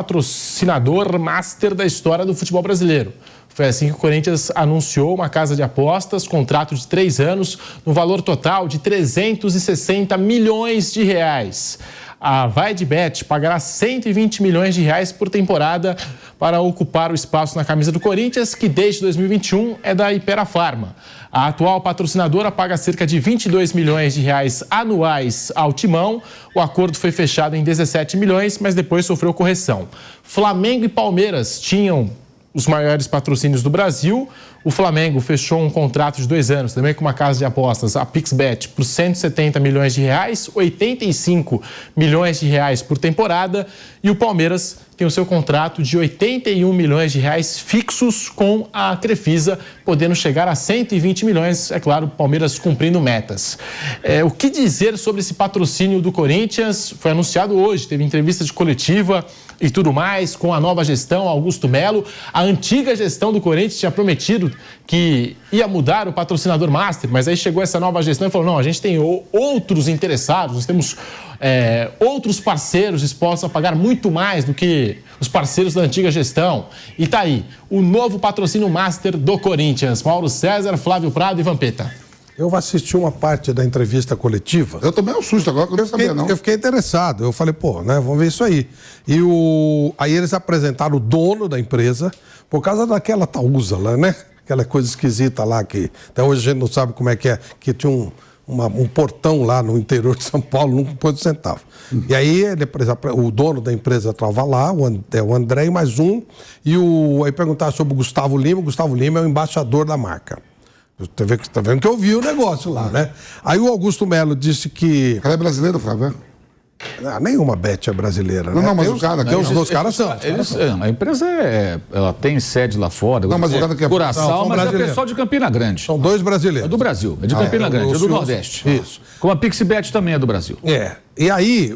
Patrocinador master da história do futebol brasileiro. Foi assim que o Corinthians anunciou uma casa de apostas, contrato de 3 anos, no valor total de 360 milhões de reais. A VaidBet pagará 120 milhões de reais por temporada para ocupar o espaço na camisa do Corinthians, que desde 2021 é da Hypera Pharma. A atual patrocinadora paga cerca de 22 milhões de reais anuais ao Timão. O acordo foi fechado em 17 milhões, mas depois sofreu correção. Flamengo e Palmeiras tinham os maiores patrocínios do Brasil. O Flamengo fechou um contrato de 2 anos, também com uma casa de apostas, a PixBet, por 170 milhões de reais, 85 milhões de reais por temporada. E o Palmeiras tem o seu contrato de 81 milhões de reais fixos com a Crefisa, podendo chegar a 120 milhões, é claro, o Palmeiras cumprindo metas. O que dizer sobre esse patrocínio do Corinthians? Foi anunciado hoje, teve entrevista de coletiva e tudo mais, com a nova gestão, Augusto Melo. A antiga gestão do Corinthians tinha prometido que ia mudar o patrocinador master, mas aí chegou essa nova gestão e falou, não, a gente tem outros interessados, nós temos outros parceiros dispostos a pagar muito mais do que os parceiros da antiga gestão. E tá aí, o novo patrocínio master do Corinthians. Mauro César, Flávio Prado e Vampeta. Eu assisti uma parte da entrevista coletiva. Eu tomei um susto agora, que eu não sabia, não. Eu fiquei interessado. Eu falei, vamos ver isso aí. Aí eles apresentaram o dono da empresa, por causa daquela Taúsa lá, né? Aquela coisa esquisita lá, que até hoje a gente não sabe como é, que tinha um portão lá no interior de São Paulo, nunca pôde centavo. E aí o dono da empresa estava lá, o André e mais um, aí perguntaram sobre o Gustavo Lima. O Gustavo Lima é o embaixador da marca. Tá vendo que eu vi o negócio lá, né? Aí o Augusto Melo disse que... Ela é brasileira, Flávio? Nenhuma Bet é brasileira, né? Não, mas os caras... Os dois caras são. A empresa ela tem sede lá fora. Não, mas o cara que é... Curaçao, mas é pessoal de Campina Grande. São 2 brasileiros. É do Brasil, é de Campina Grande, é do Nordeste. Isso. Como a PixBet também é do Brasil. E aí,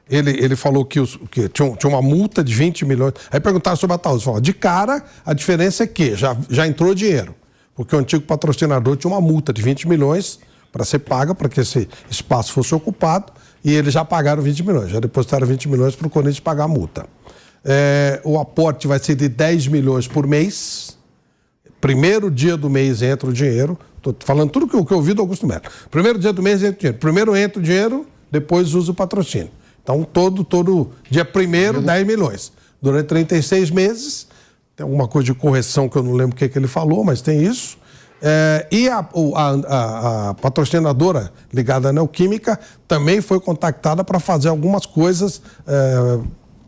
ele falou que tinha uma multa de 20 milhões. Aí perguntaram sobre a Taúsa. Falou, de cara, a diferença é que já entrou dinheiro. Porque o antigo patrocinador tinha uma multa de 20 milhões para ser paga, para que esse espaço fosse ocupado, e eles já pagaram 20 milhões, já depositaram 20 milhões para o Corinthians pagar a multa. O aporte vai ser de 10 milhões por mês. Primeiro dia do mês entra o dinheiro. Estou falando tudo que eu ouvi do Augusto Melo. Primeiro dia do mês entra o dinheiro. Primeiro entra o dinheiro, depois usa o patrocínio. Então, todo dia primeiro, 10 milhões. Durante 36 meses... Tem alguma coisa de correção que eu não lembro o que ele falou, mas tem isso. E a patrocinadora ligada à Neoquímica também foi contactada para fazer algumas coisas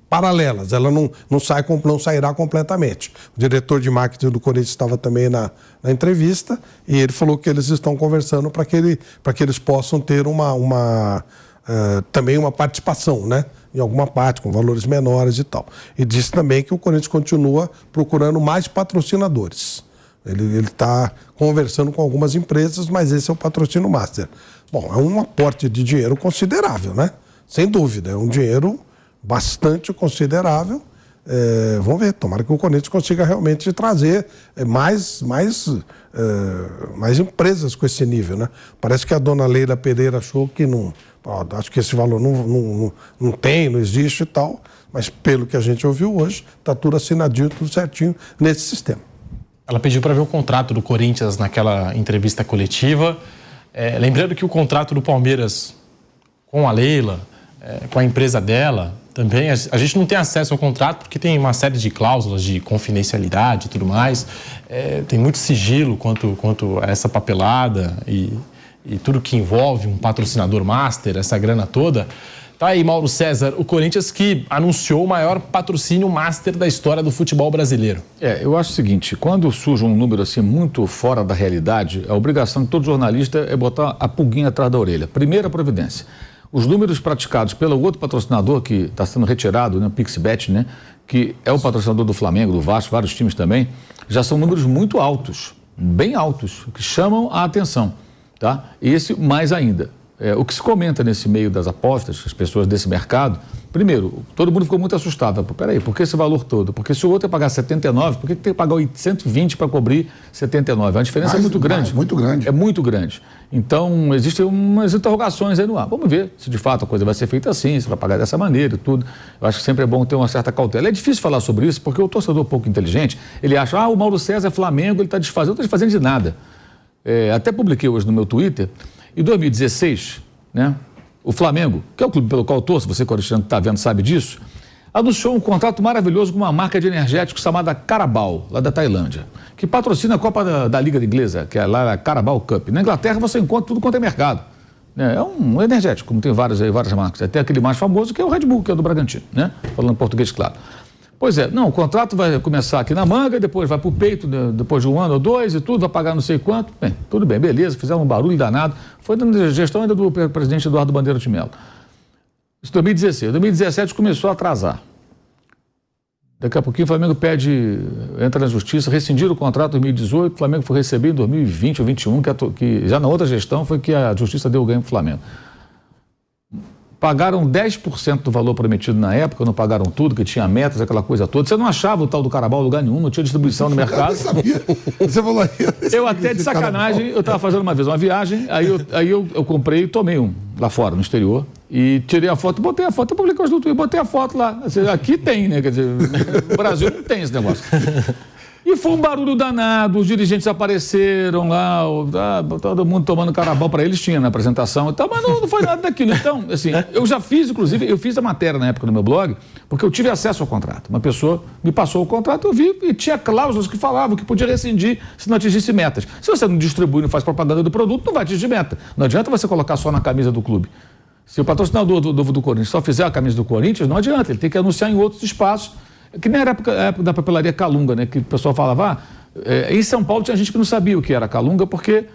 paralelas. Ela não sairá completamente. O diretor de marketing do Corinthians estava também na entrevista e ele falou que eles estão conversando para que eles possam ter também uma participação, né? Em alguma parte, com valores menores e tal. E disse também que o Corinthians continua procurando mais patrocinadores. Ele está conversando com algumas empresas, mas esse é o patrocínio master. Bom, é um aporte de dinheiro considerável, né? Sem dúvida, é um dinheiro bastante considerável. Vamos ver, tomara que o Corinthians consiga realmente trazer mais empresas com esse nível, né? Parece que a dona Leila Pereira achou que não... acho que esse valor não existe e tal, mas pelo que a gente ouviu hoje, está tudo assinadinho, tudo certinho nesse sistema. Ela pediu para ver o contrato do Corinthians naquela entrevista coletiva. Lembrando que o contrato do Palmeiras com a Leila, com a empresa dela, também a gente não tem acesso ao contrato porque tem uma série de cláusulas de confidencialidade e tudo mais. Tem muito sigilo quanto a essa papelada e tudo que envolve um patrocinador master, essa grana toda. Tá aí, Mauro César, o Corinthians que anunciou o maior patrocínio master da história do futebol brasileiro. Eu acho o seguinte, quando surge um número assim muito fora da realidade, a obrigação de todo jornalista é botar a pulguinha atrás da orelha. Primeira providência. Os números praticados pelo outro patrocinador que está sendo retirado, né, o PixBet, né, que é o patrocinador do Flamengo, do Vasco, vários times também, já são números muito altos, bem altos, que chamam a atenção. Tá? Esse mais ainda. o que se comenta nesse meio das apostas, as pessoas desse mercado, primeiro, todo mundo ficou muito assustado. Peraí, por que esse valor todo? Porque se o outro é pagar 79, por que tem que pagar 820 para cobrir 79? A diferença é muito grande. Muito grande. É muito grande. Então, existem umas interrogações aí no ar. Vamos ver se de fato a coisa vai ser feita assim, se vai pagar dessa maneira e tudo. Eu acho que sempre é bom ter uma certa cautela. É difícil falar sobre isso, porque o torcedor pouco inteligente, ele acha, o Mauro César é Flamengo, ele está desfazendo, não está desfazendo de nada. Até publiquei hoje no meu Twitter, em 2016, né, o Flamengo, que é o clube pelo qual eu torço, você corintiano que está vendo sabe disso, anunciou um contrato maravilhoso com uma marca de energético chamada Carabao, lá da Tailândia, que patrocina a Copa da Liga Inglesa, que é lá a Carabao Cup. Na Inglaterra você encontra tudo quanto é mercado. É um energético, como tem várias marcas. Até aquele mais famoso que é o Red Bull, que é do Bragantino, né? Falando em português, claro. Pois é, não, o contrato vai começar aqui na manga, depois vai para o peito, depois de 1 ano ou 2 e tudo, vai pagar não sei quanto. Bem, tudo bem, beleza, fizeram um barulho danado. Foi na gestão ainda do presidente Eduardo Bandeira de Mello. Isso em 2016. 2017 começou a atrasar. Daqui a pouquinho o Flamengo entra na justiça, rescindir o contrato em 2018, o Flamengo foi receber em 2020 ou 2021, que já na outra gestão foi que a justiça deu o ganho para o Flamengo. Pagaram 10% do valor prometido na época, não pagaram tudo, que tinha metas, aquela coisa toda. Você não achava o tal do Carabao em lugar nenhum, não tinha distribuição no mercado. Eu sabia. Você falou aí. Eu até de sacanagem, eu estava fazendo uma vez uma viagem, aí eu comprei e tomei um lá fora, no exterior, e tirei a foto, botei a foto, eu publiquei no Twitter, botei a foto lá. Aqui tem, né? Quer dizer, no Brasil não tem esse negócio. E foi um barulho danado, os dirigentes apareceram lá, todo mundo tomando Carabao para eles, tinha na apresentação e tal, mas não foi nada daquilo. Então, assim, eu já fiz, inclusive, eu fiz a matéria na época no meu blog, porque eu tive acesso ao contrato. Uma pessoa me passou o contrato, eu vi e tinha cláusulas que falavam que podia rescindir se não atingisse metas. Se você não distribui, não faz propaganda do produto, não vai atingir meta. Não adianta você colocar só na camisa do clube. Se o patrocinador do Corinthians só fizer a camisa do Corinthians, não adianta, ele tem que anunciar em outros espaços. Que nem era a época da papelaria Calunga, né? Que o pessoal falava, em São Paulo tinha gente que não sabia o que era Calunga, porque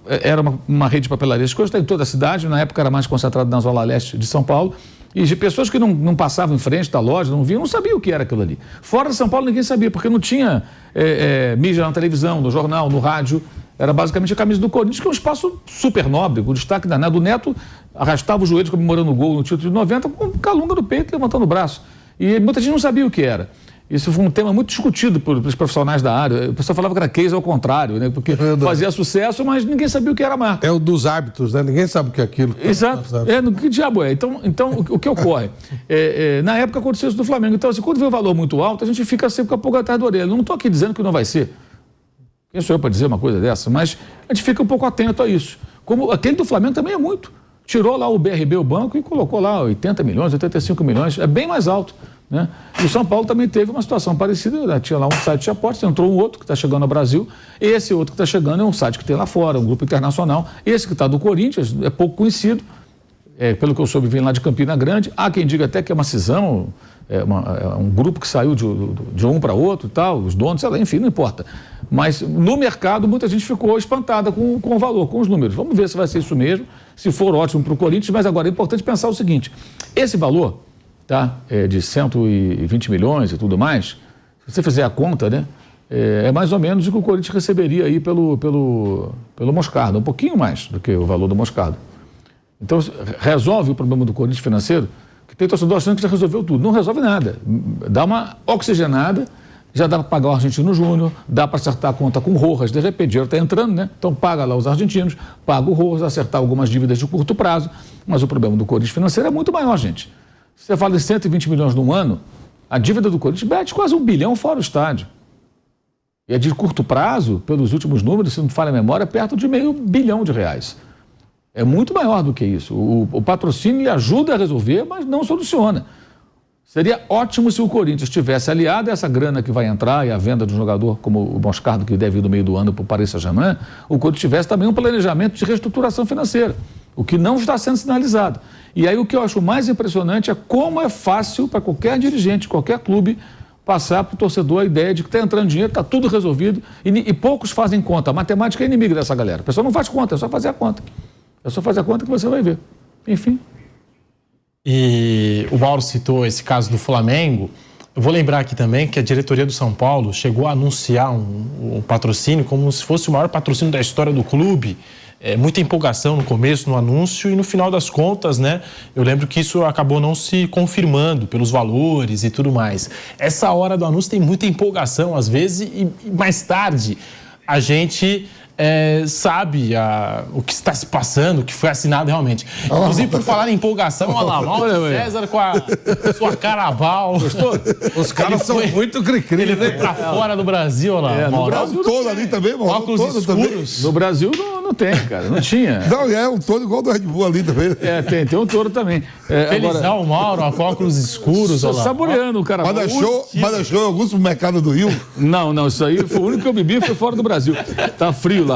era uma rede de papelarias. As coisas estão em toda a cidade, na época era mais concentrado na zona leste de São Paulo, e de pessoas que não passavam em frente da loja, não viam, não sabiam o que era aquilo ali. Fora de São Paulo ninguém sabia, porque não tinha mídia na televisão, no jornal, no rádio. Era basicamente a camisa do Corinthians, que é um espaço super nobre, o destaque danado. O Neto arrastava os joelhos comemorando o gol no título de 90 com Calunga no peito, levantando o braço. E muita gente não sabia o que era. Isso foi um tema muito discutido pelos profissionais da área. O pessoal falava que era case ao contrário, né? Porque fazia sucesso, mas ninguém sabia o que era a marca. É o dos árbitros, né? Ninguém sabe o que é aquilo. Exato. Que diabo é? Então o que ocorre? Na época aconteceu isso do Flamengo. Então, assim, quando vê um valor muito alto, a gente fica sempre com a pulga atrás da orelha. Não estou aqui dizendo que não vai ser. Quem sou eu para dizer uma coisa dessa? Mas a gente fica um pouco atento a isso. Como aquele do Flamengo também é muito. Tirou lá o BRB, o banco, e colocou lá 80 milhões, 85 milhões. É bem mais alto. Né? E o São Paulo também teve uma situação parecida, né? Tinha lá um site de apostas, entrou um outro que está chegando ao Brasil, esse outro que está chegando é um site que tem lá fora, um grupo internacional, esse que está do Corinthians é pouco conhecido, pelo que eu soube, vem lá de Campina Grande, há quem diga até que é uma cisão, um grupo que saiu de um para outro e tal, os donos, sei lá, enfim, não importa. Mas no mercado muita gente ficou espantada com o valor, com os números. Vamos ver se vai ser isso mesmo, se for ótimo para o Corinthians, mas agora é importante pensar o seguinte, esse valor, tá? De 120 milhões e tudo mais, se você fizer a conta, né? É mais ou menos o que o Corinthians receberia aí pelo Moscardo, um pouquinho mais do que o valor do Moscardo. Então, resolve o problema do Corinthians financeiro, que tem torcedor achando que já resolveu tudo. Não resolve nada. Dá uma oxigenada, já dá para pagar o Argentino Júnior, dá para acertar a conta com o Rojas, de repente o dinheiro está entrando, né? Então paga lá os argentinos, paga o Rojas, acertar algumas dívidas de curto prazo, mas o problema do Corinthians financeiro é muito maior, gente. Se você fala de 120 milhões num ano, a dívida do Corinthians bate quase 1 bilhão fora o estádio. E é de curto prazo, pelos últimos números, se não falha a memória, perto de R$500 bilhão. É muito maior do que isso. O patrocínio lhe ajuda a resolver, mas não soluciona. Seria ótimo se o Corinthians tivesse aliado a essa grana que vai entrar e a venda de um jogador como o Moscardo, que deve ir no meio do ano para o Paris Saint-Germain, o Corinthians tivesse também um planejamento de reestruturação financeira, o que não está sendo sinalizado. E aí o que eu acho mais impressionante é como é fácil para qualquer dirigente, qualquer clube, passar para o torcedor a ideia de que está entrando dinheiro, está tudo resolvido, e poucos fazem conta. A matemática é inimiga dessa galera. A pessoa não faz conta, é só fazer a conta. É só fazer a conta que você vai ver. Enfim. E o Mauro citou esse caso do Flamengo. Eu vou lembrar aqui também que a diretoria do São Paulo chegou a anunciar um patrocínio como se fosse o maior patrocínio da história do clube. muita empolgação no começo, no anúncio, e no final das contas, né, eu lembro que isso acabou não se confirmando pelos valores e tudo mais. Essa hora do anúncio tem muita empolgação às vezes e mais tarde a gente sabe o que está se passando, o que foi assinado realmente. Inclusive, por falar em empolgação, olha lá, Mauro César com a sua Carabao. Gostou? Os caras são muito cri-cri. Ele foi pra fora do Brasil, olha lá. No Brasil todo ali também, mano. Óculos escuros. Também. No Brasil não tem, cara, não tinha. Não, um touro igual do Red Bull ali também. Tem um touro também. Felizão, o Mauro, com óculos escuros, olha lá. Saboreando o cara. Mas achou algum supermercado do Rio? Não, isso aí foi o único que eu bebi, foi fora do Brasil. Tá frio lá.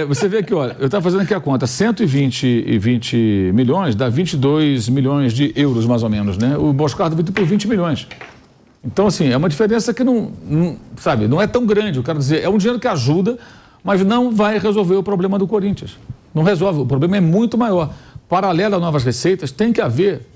Você vê aqui, olha, eu estava fazendo aqui a conta, 120 milhões dá 22 milhões de euros, mais ou menos, né? O Moscardo vendeu por 20 milhões. Então, assim, é uma diferença que não é tão grande, eu quero dizer, é um dinheiro que ajuda, mas não vai resolver o problema do Corinthians. Não resolve, o problema é muito maior. Paralelo a novas receitas, tem que haver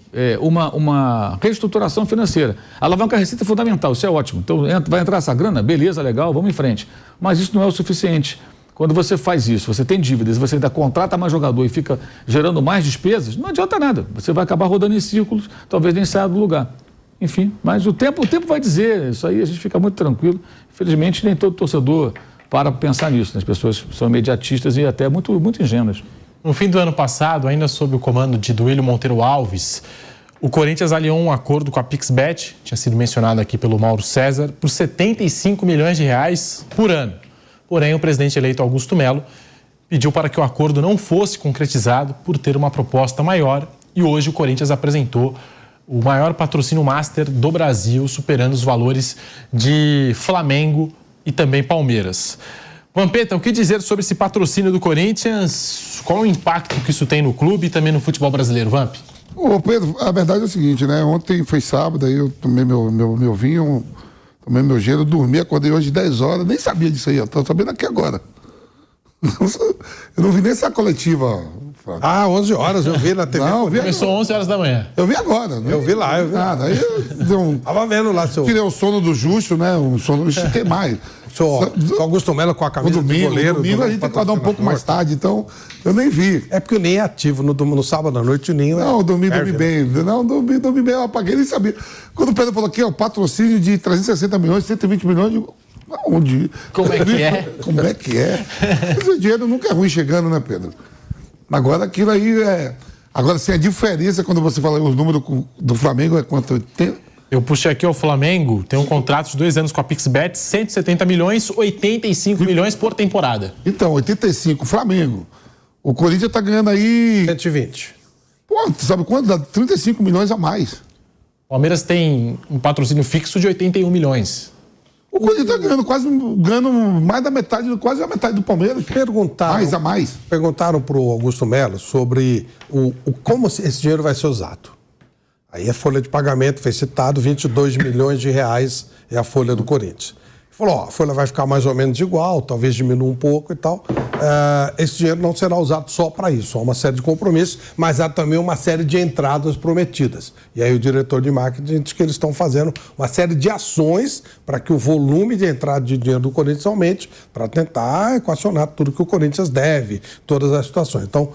uma reestruturação financeira. A alavanca receita é fundamental, isso é ótimo. Então, vai entrar essa grana? Beleza, legal, vamos em frente. Mas isso não é o suficiente. Quando você faz isso, você tem dívidas, você ainda contrata mais jogador e fica gerando mais despesas, não adianta nada. Você vai acabar rodando em círculos, talvez nem saia do lugar. Enfim, mas o tempo vai dizer, isso aí a gente fica muito tranquilo. Infelizmente, nem todo torcedor para pensar nisso, né? As pessoas são imediatistas e até muito, muito ingênuas. No fim do ano passado, ainda sob o comando de Duílio Monteiro Alves, o Corinthians aliou um acordo com a Pixbet, tinha sido mencionado aqui pelo Mauro César, por 75 milhões de reais por ano. Porém, o presidente eleito Augusto Melo pediu para que o acordo não fosse concretizado por ter uma proposta maior e hoje o Corinthians apresentou o maior patrocínio master do Brasil, superando os valores de Flamengo e também Palmeiras. Vampeta, o que dizer sobre esse patrocínio do Corinthians? Qual o impacto que isso tem no clube e também no futebol brasileiro, Vamp? Ô Pedro, a verdade é o seguinte, né? Ontem foi sábado, aí eu tomei meu vinho, tomei meu gelo, dormi, acordei hoje 10 horas, nem sabia disso aí, eu tô sabendo aqui agora. Eu não vi nem essa coletiva. 11 horas, eu vi na TV. Não, Começou 11 horas da manhã. Eu vi agora. Eu vi lá, eu vi nada. Aí eu tava vendo lá, seu... Tirei o sono do Justo, né? O sono do Justo tem mais. O Augusto Melo com a camisa de goleiro. Domingo a gente tem que acordar um pouco mais tarde, então eu nem vi. É porque o Ninho é ativo. No sábado à noite o Ninho Não, dormi bem. Não, dormi bem, eu apaguei, nem sabia. Quando o Pedro falou aqui, o patrocínio de 360 milhões, 120 milhões, eu digo, onde? Como é que é? Como é que é? Esse dinheiro nunca é ruim chegando, né, Pedro? Agora aquilo aí é... Agora, sim, a diferença quando você fala os números do Flamengo é quanto? Eu puxei aqui o Flamengo, tem um contrato de 2 anos com a Pixbet, 170 milhões, 85 milhões por temporada. Então, 85, Flamengo. O Corinthians tá ganhando aí... 120. Pô, tu sabe quanto? Dá 35 milhões a mais. O Palmeiras tem um patrocínio fixo de 81 milhões. O Corinthians tá ganhando mais da metade, quase a metade do Palmeiras. Perguntaram pro Augusto Melo sobre como esse dinheiro vai ser usado. Aí a folha de pagamento foi citado, 22 milhões de reais é a folha do Corinthians. Falou, a folha vai ficar mais ou menos igual, talvez diminua um pouco e tal. Esse dinheiro não será usado só para isso, há uma série de compromissos, mas há também uma série de entradas prometidas. E aí o diretor de marketing diz que eles estão fazendo uma série de ações para que o volume de entrada de dinheiro do Corinthians aumente, para tentar equacionar tudo que o Corinthians deve, todas as situações. Então,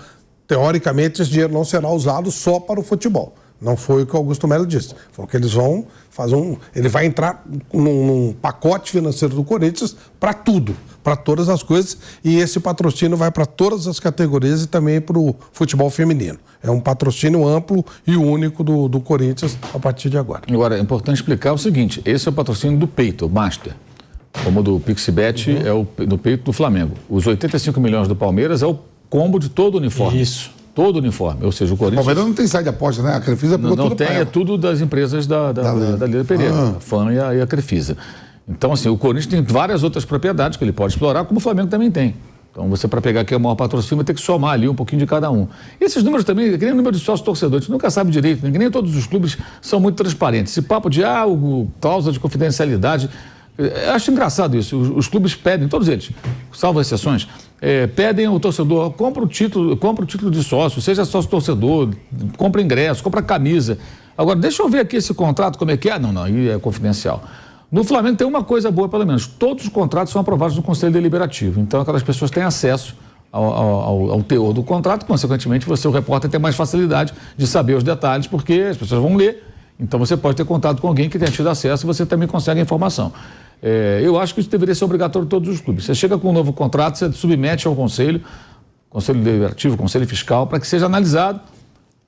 teoricamente, esse dinheiro não será usado só para o futebol. Não foi o que o Augusto Melo disse. Foi que eles vão fazer ele vai entrar num pacote financeiro do Corinthians para tudo, para todas as coisas, e esse patrocínio vai para todas as categorias e também para o futebol feminino. É um patrocínio amplo e único do Corinthians a partir de agora. Agora, é importante explicar o seguinte, esse é o patrocínio do peito, o Master. Como o do Pixbet é o do peito do Flamengo. Os 85 milhões do Palmeiras é o combo de todo o uniforme. Isso. Todo o uniforme, ou seja, o Corinthians... O Palmeiras não tem site de aposta, né? A Crefisa pegou tudo. Não tem, é tudo das empresas da Lila Pereira, a FAM e a Crefisa. Então, assim, o Corinthians tem várias outras propriedades que ele pode explorar, como o Flamengo também tem. Então, você, para pegar aqui o maior patrocínio, vai ter que somar ali um pouquinho de cada um. E esses números também, que nem o número de sócio-torcedores, a gente nunca sabe direito, né? Nem todos os clubes são muito transparentes. Esse papo de, cláusula de confidencialidade... Eu acho engraçado isso. Os clubes pedem, todos eles, salvo exceções, pedem ao torcedor, compra o título de sócio, seja sócio-torcedor, compra ingresso, compra camisa. Agora, deixa eu ver aqui esse contrato, como é que é? Não, aí é confidencial. No Flamengo tem uma coisa boa, pelo menos, todos os contratos são aprovados no Conselho Deliberativo, então aquelas pessoas têm acesso ao teor do contrato, consequentemente você, o repórter, tem mais facilidade de saber os detalhes, porque as pessoas vão ler, então você pode ter contato com alguém que tenha tido acesso e você também consegue a informação. Eu acho que isso deveria ser obrigatório em todos os clubes. Você chega com um novo contrato, você submete ao Conselho Deliberativo, Conselho Fiscal, para que seja analisado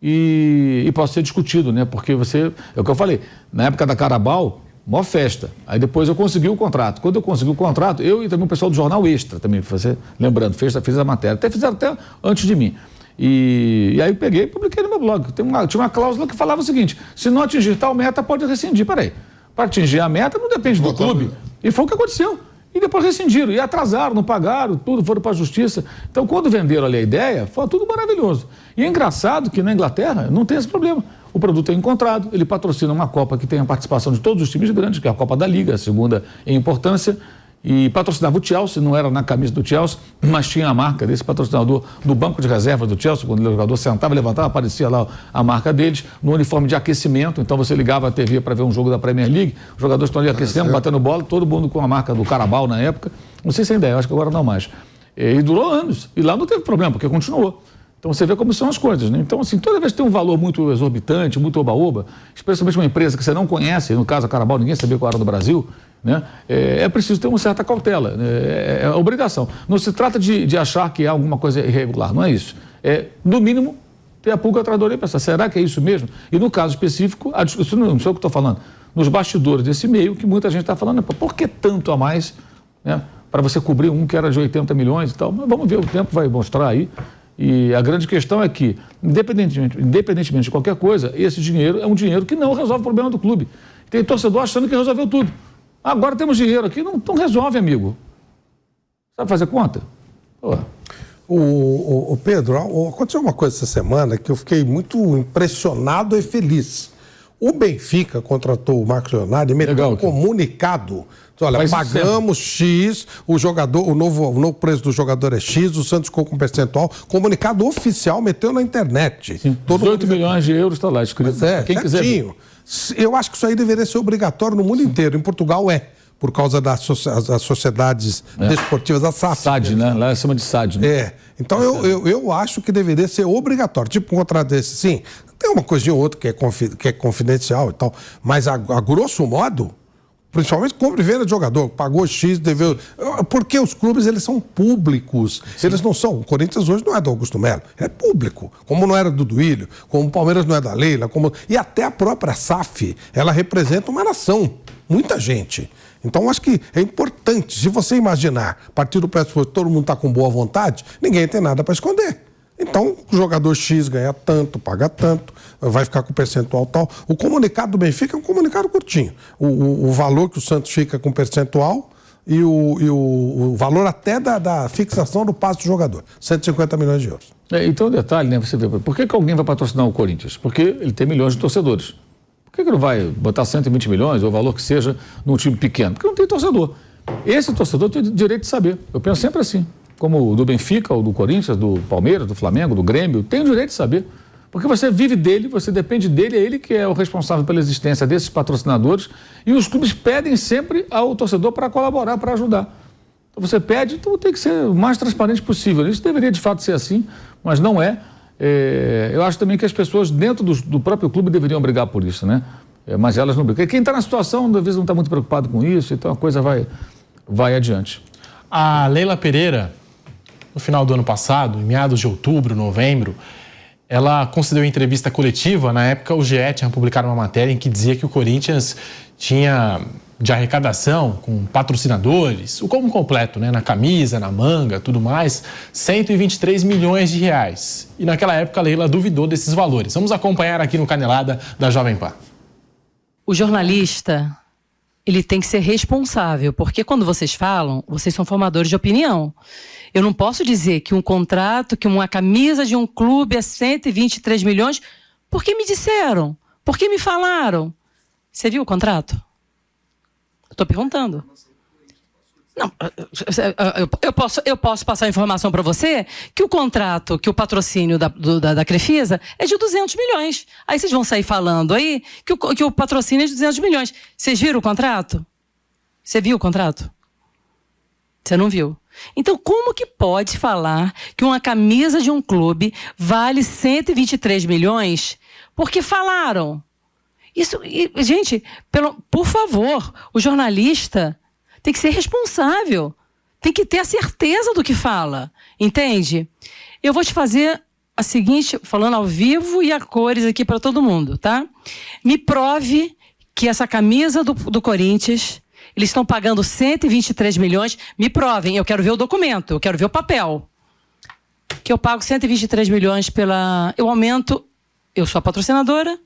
e possa ser discutido, né? Porque é o que eu falei, na época da Carabao, maior festa. Aí depois eu consegui o contrato. Quando eu consegui o contrato, eu e também o pessoal do Jornal Extra, também, você, lembrando, fez a matéria. Fizeram até antes de mim. E aí eu peguei e publiquei no meu blog. Tinha uma cláusula que falava o seguinte: se não atingir tal meta, pode rescindir. Peraí, para atingir a meta não depende do clube. E foi o que aconteceu. E depois rescindiram, e atrasaram, não pagaram, tudo, foram para a justiça. Então, quando venderam ali a ideia, foi tudo maravilhoso. E é engraçado que na Inglaterra não tem esse problema. O produto é encontrado, ele patrocina uma Copa que tem a participação de todos os times grandes, que é a Copa da Liga, a segunda em importância, e patrocinava o Chelsea, não era na camisa do Chelsea, mas tinha a marca desse patrocinador do banco de reservas do Chelsea. Quando o jogador sentava, levantava, aparecia lá a marca deles, no uniforme de aquecimento. Então você ligava a TV para ver um jogo da Premier League, os jogadores estão ali aquecendo, batendo bola, todo mundo com a marca do Carabao na época. Não sei se ainda é, acho que agora não mais. E durou anos, e lá não teve problema, porque continuou. Então você vê como são as coisas, né? Então, assim, toda vez que tem um valor muito exorbitante, muito oba-oba, especialmente uma empresa que você não conhece, no caso a Carabao, ninguém sabia qual era do Brasil, né? É preciso ter uma certa cautela, é obrigação. Não se trata de achar que há alguma coisa irregular, não é isso. No mínimo, ter a pulga atrás da orelha e pensar, será que é isso mesmo? E no caso específico, a discussão, não sei o que estou falando, nos bastidores desse meio, que muita gente está falando, por que tanto a mais, né? Para você cobrir um que era de 80 milhões e tal. Mas vamos ver, o tempo vai mostrar aí. E a grande questão é que, independentemente de qualquer coisa, esse dinheiro é um dinheiro que não resolve o problema do clube. Tem torcedor achando que resolveu tudo. Agora temos dinheiro aqui, não resolve, amigo. Sabe fazer conta? O Pedro, aconteceu uma coisa essa semana que eu fiquei muito impressionado e feliz. O Benfica contratou o Marcos Leonardo e meteu um comunicado. Olha, pagamos X, o novo preço do jogador é X, o Santos ficou com percentual. Comunicado oficial, meteu na internet. Sim, 18 milhões de euros está lá escrito. Quem certinho. Quiser. Eu acho que isso aí deveria ser obrigatório no mundo inteiro. Em Portugal por causa das sociedades desportivas, da SAD. SAD, né? Lá chama de SAD, né? Então eu acho que deveria ser obrigatório. Tipo um contrato desse, sim. Tem uma coisinha ou outra que é confidencial e tal, mas a grosso modo, principalmente compra e venda de jogador, pagou X, deveu... Porque os clubes, eles são públicos. Sim. Eles não são... O Corinthians hoje não é do Augusto Melo, é público. Como não era do Duílio, como o Palmeiras não é da Leila, e até a própria SAF, ela representa uma nação, muita gente. Então, acho que é importante, se você imaginar, a partir do pressuposto que todo mundo está com boa vontade, ninguém tem nada para esconder. Então, o jogador X ganha tanto, paga tanto, vai ficar com percentual tal. O comunicado do Benfica é um comunicado curtinho. O valor que o Santos fica com percentual e o valor até da fixação do passe do jogador, 150 milhões de euros. Então, detalhe, né? Você vê, por que alguém vai patrocinar o Corinthians? Porque ele tem milhões de torcedores. Por que não vai botar 120 milhões, ou o valor que seja, num time pequeno? Porque não tem torcedor. Esse torcedor tem direito de saber. Eu penso sempre assim. Como o do Benfica, o do Corinthians, do Palmeiras, do Flamengo, do Grêmio, tem o direito de saber. Porque você vive dele, você depende dele, é ele que é o responsável pela existência desses patrocinadores, e os clubes pedem sempre ao torcedor para colaborar, para ajudar. Então você pede, então tem que ser o mais transparente possível. Isso deveria de fato ser assim, mas não é. Eu acho também que as pessoas dentro do próprio clube deveriam brigar por isso, né? Mas elas não brigam. Quem está na situação, às vezes, não está muito preocupado com isso, então a coisa vai adiante. A Leila Pereira, no final do ano passado, em meados de outubro, novembro, ela concedeu entrevista coletiva. Na época, o GE tinha publicado uma matéria em que dizia que o Corinthians tinha de arrecadação com patrocinadores, o combo completo, né, na camisa, na manga, tudo mais, 123 milhões de reais. E naquela época a Leila duvidou desses valores. Vamos acompanhar aqui no Canelada da Jovem Pan. O jornalista, ele tem que ser responsável, porque quando vocês falam, vocês são formadores de opinião. Eu não posso dizer que um contrato, que uma camisa de um clube é 123 milhões, porque me disseram, porque me falaram. Você viu o contrato? Estou perguntando. Não, eu posso passar a informação para você que o contrato, que o patrocínio da Crefisa é de 200 milhões. Aí vocês vão sair falando aí que o patrocínio é de 200 milhões. Vocês viram o contrato? Você viu o contrato? Você não viu. Então, como que pode falar que uma camisa de um clube vale 123 milhões porque falaram? Isso, gente, por favor, o jornalista tem que ser responsável, tem que ter a certeza do que fala, entende? Eu vou te fazer a seguinte, falando ao vivo e a cores aqui para todo mundo, tá? Me prove que essa camisa do Corinthians, eles estão pagando 123 milhões, me provem, eu quero ver o documento, eu quero ver o papel. Que eu pago 123 milhões eu aumento, eu sou a patrocinadora,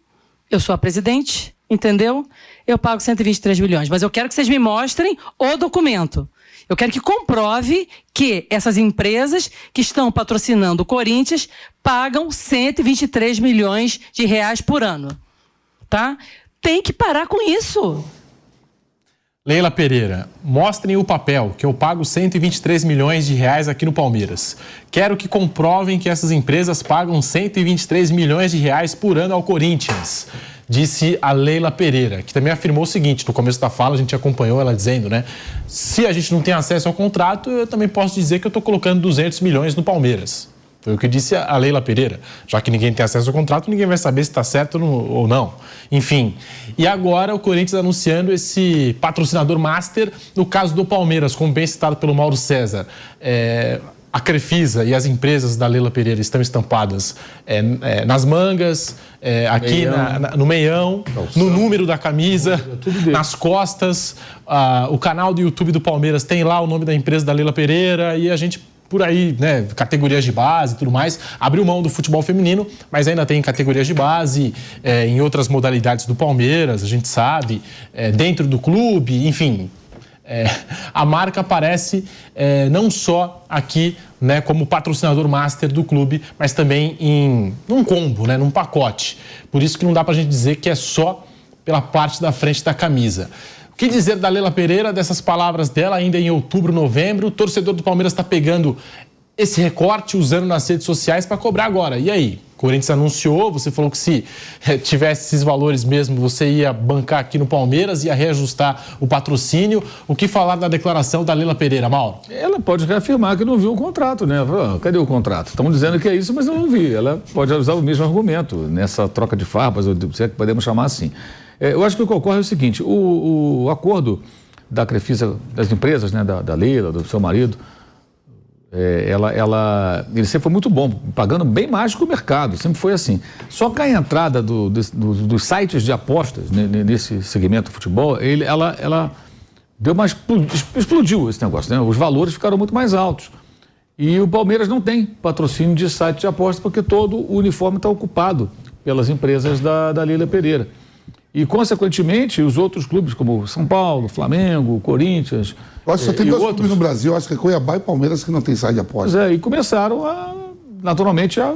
eu sou a presidente, entendeu? Eu pago 123 milhões, mas eu quero que vocês me mostrem o documento. Eu quero que comprove que essas empresas que estão patrocinando o Corinthians pagam 123 milhões de reais por ano, tá? Tem que parar com isso. Leila Pereira, mostrem o papel, que eu pago 123 milhões de reais aqui no Palmeiras. Quero que comprovem que essas empresas pagam 123 milhões de reais por ano ao Corinthians, disse a Leila Pereira, que também afirmou o seguinte, no começo da fala a gente acompanhou ela dizendo, né? Se a gente não tem acesso ao contrato, eu também posso dizer que eu estou colocando 200 milhões no Palmeiras. Foi o que disse a Leila Pereira. Já que ninguém tem acesso ao contrato, ninguém vai saber se está certo ou não. Enfim. E agora o Corinthians anunciando esse patrocinador master no caso do Palmeiras, como bem citado pelo Mauro César. A Crefisa e as empresas da Leila Pereira estão estampadas nas mangas, aqui no meião, no número da camisa, nas costas. O canal do YouTube do Palmeiras tem lá o nome da empresa da Leila Pereira e a gente... por aí, né, categorias de base e tudo mais, abriu mão do futebol feminino, mas ainda tem categorias de base, em outras modalidades do Palmeiras, a gente sabe, dentro do clube, enfim. A marca aparece não só aqui, né, como patrocinador master do clube, mas também num combo, né, num pacote. Por isso que não dá pra gente dizer que é só pela parte da frente da camisa. O que dizer da Leila Pereira, dessas palavras dela ainda em outubro, novembro? O torcedor do Palmeiras está pegando esse recorte, usando nas redes sociais para cobrar agora. E aí? O Corinthians anunciou, você falou que se tivesse esses valores mesmo, você ia bancar aqui no Palmeiras, ia reajustar o patrocínio. O que falar da declaração da Leila Pereira, Mauro? Ela pode reafirmar que não viu o contrato, né? Cadê o contrato? Estão dizendo que é isso, mas eu não vi. Ela pode usar o mesmo argumento nessa troca de farpas, se é que podemos chamar assim. Eu acho que o que ocorre é o seguinte, o acordo da Crefisa, das empresas, né, da Leila, do seu marido, ele sempre foi muito bom, pagando bem mais que o mercado, sempre foi assim. Só que a entrada dos sites de apostas nesse segmento do futebol, ela deu uma explodiu esse negócio, né? Os valores ficaram muito mais altos. E o Palmeiras não tem patrocínio de site de apostas porque todo o uniforme está ocupado pelas empresas da Leila Pereira. E, consequentemente, os outros clubes, como São Paulo, Flamengo, Corinthians... Eu acho que só tem dois clubes no Brasil, acho que é Cuiabá e Palmeiras, que não tem site de aposta. E começaram, naturalmente, a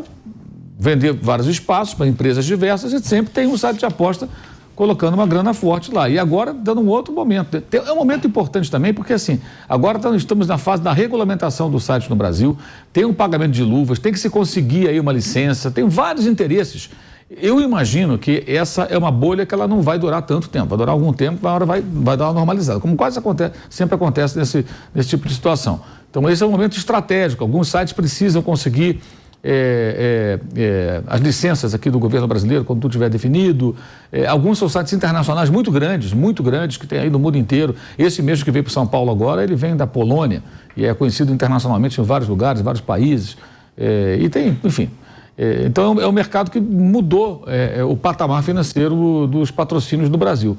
vender vários espaços para empresas diversas e sempre tem um site de aposta colocando uma grana forte lá. E agora, dando um outro momento. É um momento importante também, porque, assim, agora estamos na fase da regulamentação do site no Brasil, tem um pagamento de luvas, tem que se conseguir aí uma licença, tem vários interesses. Eu imagino que essa é uma bolha que ela não vai durar tanto tempo, vai durar algum tempo, uma hora vai dar uma normalizada, como quase sempre acontece nesse tipo de situação. Então esse é um momento estratégico, alguns sites precisam conseguir as licenças aqui do governo brasileiro, quando tudo estiver definido, alguns são sites internacionais muito grandes, que tem aí no mundo inteiro. Esse mesmo que veio para São Paulo agora, ele vem da Polônia e é conhecido internacionalmente em vários lugares, vários países, e tem, enfim... Então é um mercado que mudou o patamar financeiro dos patrocínios no Brasil.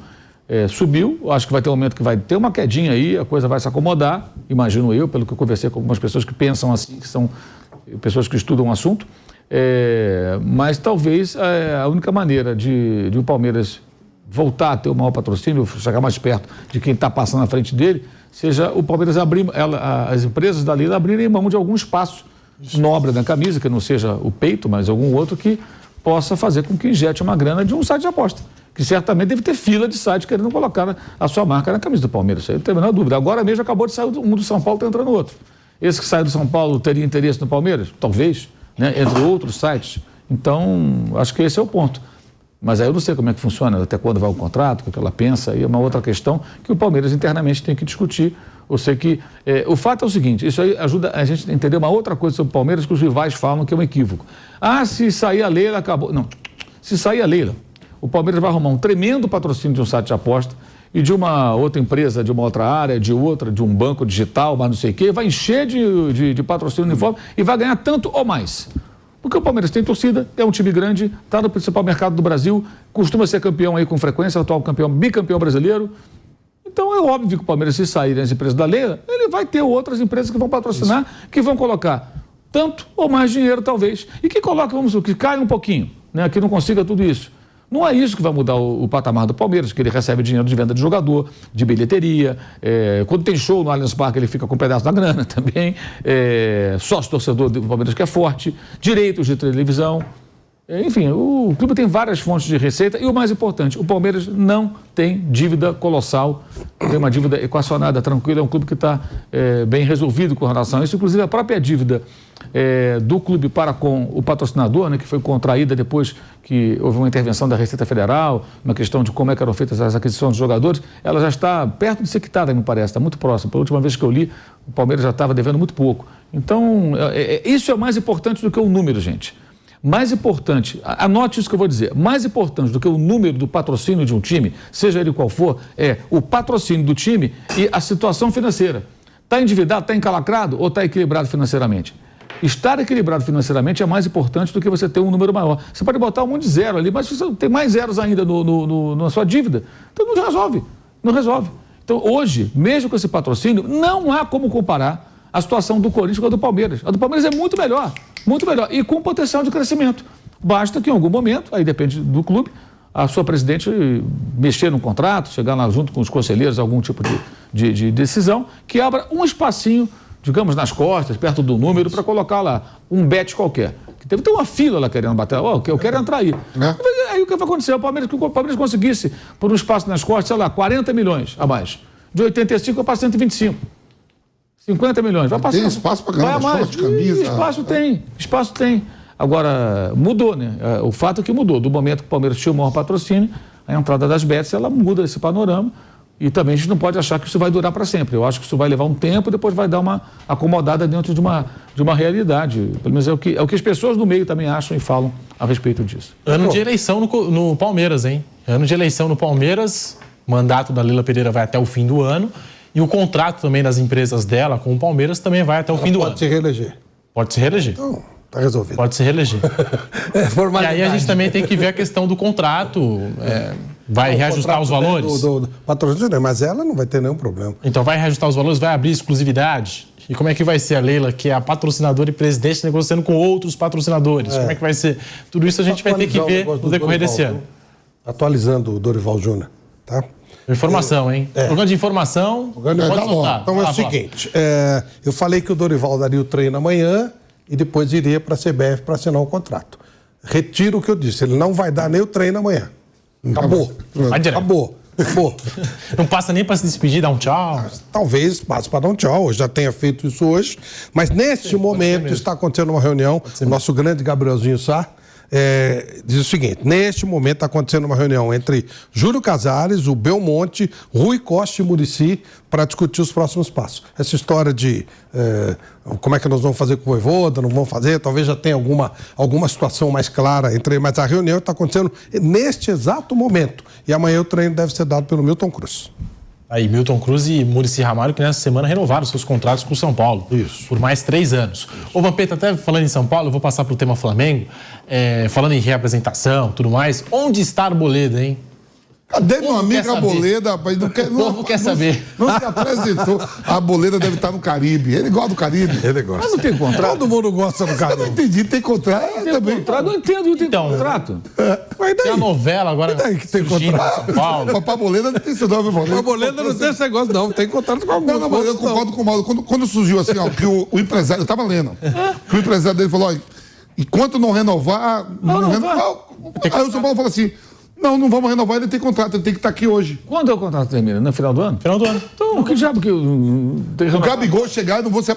Subiu, acho que vai ter um momento que vai ter uma quedinha aí, a coisa vai se acomodar, imagino eu, pelo que eu conversei com algumas pessoas que pensam assim, que são pessoas que estudam o assunto, mas talvez a única maneira de o Palmeiras voltar a ter o maior patrocínio, chegar mais perto de quem está passando na frente dele, seja o Palmeiras abrir, as empresas da Leila abrirem mão de algum espaço nobre na camisa, que não seja o peito, mas algum outro que possa fazer com que injete uma grana de um site de aposta, que certamente deve ter fila de site querendo colocar a sua marca na camisa do Palmeiras, isso aí não tem a menor dúvida. Agora mesmo acabou de sair um do São Paulo, está entrando outro. Esse que sai do São Paulo teria interesse no Palmeiras? Talvez, né? Entre outros sites. Então, acho que esse é o ponto. Mas aí eu não sei como é que funciona, até quando vai o contrato, o que ela pensa, aí é uma outra questão que o Palmeiras internamente tem que discutir. Eu sei que o fato é o seguinte, isso aí ajuda a gente a entender uma outra coisa sobre o Palmeiras que os rivais falam que é um equívoco. Ah, se sair a Leila, acabou. Não, se sair a Leila, o Palmeiras vai arrumar um tremendo patrocínio de um site de aposta e de uma outra empresa, de uma outra área, de um banco digital, mas não sei o quê, vai encher de patrocínio uniforme e vai ganhar tanto ou mais. Porque o Palmeiras tem torcida, é um time grande, está no principal mercado do Brasil, costuma ser campeão aí com frequência, atual campeão, bicampeão brasileiro. Então é óbvio que o Palmeiras, se sair das empresas da Leila, ele vai ter outras empresas que vão patrocinar, que vão colocar tanto ou mais dinheiro, talvez. E que coloca, que caia um pouquinho, né, que não consiga tudo isso. Não é isso que vai mudar o patamar do Palmeiras, que ele recebe dinheiro de venda de jogador, de bilheteria. Quando tem show no Allianz Parque, ele fica com um pedaço da grana também. Sócio-torcedor do Palmeiras que é forte, direitos de televisão. Enfim, o clube tem várias fontes de receita e o mais importante, o Palmeiras não tem dívida colossal, tem uma dívida equacionada, tranquila, é um clube que está bem resolvido com relação a isso. Inclusive a própria dívida do clube para com o patrocinador, né, que foi contraída depois que houve uma intervenção da Receita Federal, uma questão de como é que eram feitas as aquisições dos jogadores, ela já está perto de ser quitada, me parece, está muito próxima. Pela última vez que eu li, o Palmeiras já estava devendo muito pouco. Então, isso é mais importante do que o número, gente. Mais importante, anote isso que eu vou dizer, mais importante do que o número do patrocínio de um time, seja ele qual for, é o patrocínio do time e a situação financeira. Está endividado, está encalacrado ou está equilibrado financeiramente? Estar equilibrado financeiramente é mais importante do que você ter um número maior. Você pode botar um monte de zero ali, mas você tem mais zeros ainda na sua dívida. Então não resolve, não resolve. Então hoje, mesmo com esse patrocínio, não há como comparar a situação do Corinthians com a do Palmeiras. A do Palmeiras é muito melhor e com potencial de crescimento. Basta que em algum momento, aí depende do clube, a sua presidente mexer no contrato, chegar lá junto com os conselheiros, algum tipo de decisão, que abra um espacinho, digamos, nas costas, perto do número, para colocar lá um bet qualquer. Que deve ter uma fila lá querendo bater, eu quero entrar aí. Aí o que vai acontecer? O Palmeiras conseguisse, por um espaço nas costas, sei lá, 40 milhões a mais. De 85 para 125. 50 milhões. Vai passar. Tem espaço para ganhar short, camisa. Espaço tem. Agora, mudou, né? O fato é que mudou. Do momento que o Palmeiras tinha o maior patrocínio, a entrada das bets, ela muda esse panorama. E também a gente não pode achar que isso vai durar para sempre. Eu acho que isso vai levar um tempo e depois vai dar uma acomodada dentro de uma realidade. Pelo menos é o que as pessoas do meio também acham e falam a respeito disso. Ano de eleição no Palmeiras, hein? Ano de eleição no Palmeiras, o mandato da Leila Pereira vai até o fim do ano. E o contrato também das empresas dela com o Palmeiras também vai até o fim do ano. Pode se reeleger. Pode se reeleger. Então, tá resolvido. Pode se reeleger. E aí a gente também tem que ver a questão do contrato. Vai reajustar os valores? Do patrocínio, mas ela não vai ter nenhum problema. Então vai reajustar os valores, vai abrir exclusividade? E como é que vai ser a Leila, que é a patrocinadora e presidente, negociando com outros patrocinadores? Como é que vai ser? Tudo isso a gente vai ter que ver no decorrer desse ano. Atualizando o Dorival Júnior, tá? Informação, hein? Programa de informação. Pode soltar. Então é o seguinte, eu falei que o Dorival daria o treino amanhã e depois iria para a CBF para assinar o contrato. Retiro o que eu disse, ele não vai dar nem o treino amanhã. Acabou. Acabou. Não passa nem para se despedir, dar um tchau? Talvez passe para dar um tchau, eu já tenha feito isso hoje, mas neste momento está acontecendo uma reunião, o nosso grande Gabrielzinho Sá diz o seguinte, neste momento está acontecendo uma reunião entre Júlio Casares, o Belmonte, Rui Costa e Muricy para discutir os próximos passos. Essa história de como é que nós vamos fazer com o Voivoda, não vamos fazer, talvez já tenha alguma situação mais clara entre eles, mas a reunião está acontecendo neste exato momento. E amanhã o treino deve ser dado pelo Milton Cruz. Aí, Milton Cruz e Muricy Ramalho, que nessa semana renovaram seus contratos com o São Paulo. Isso. Por mais 3 anos. Ô, Vampeta, até falando em São Paulo, eu vou passar para o tema Flamengo. Falando em reapresentação, tudo mais. Onde está a Arboleda, hein? Cadê meu amigo Arboleda, rapaz? O povo quer saber. Não se apresentou. A Arboleda deve estar no Caribe. Ele gosta do Caribe. Ele gosta. Mas não tem contrato? Todo mundo gosta do Caribe. Eu não entendi, tem contrato também. Contrato? Não entendo, não tem contrato. Mas daí? Tem a novela agora. E daí que tem contrato? São Paulo. O Arboleda não tem isso não, meu irmão. A Arboleda não tem esse negócio, não. Tem contrato com alguns. Não, eu concordo com o Mauro. Quando surgiu assim, ó, que o empresário, eu estava lendo, que o empresário dele falou, ó, enquanto não renovar, aí o São Paulo falou assim, não vamos renovar, ele tem contrato, ele tem que estar aqui hoje. Quando é o contrato termina? No final do ano? Final do ano. Então, que diabo que... O Gabigol chegar e não vou ser...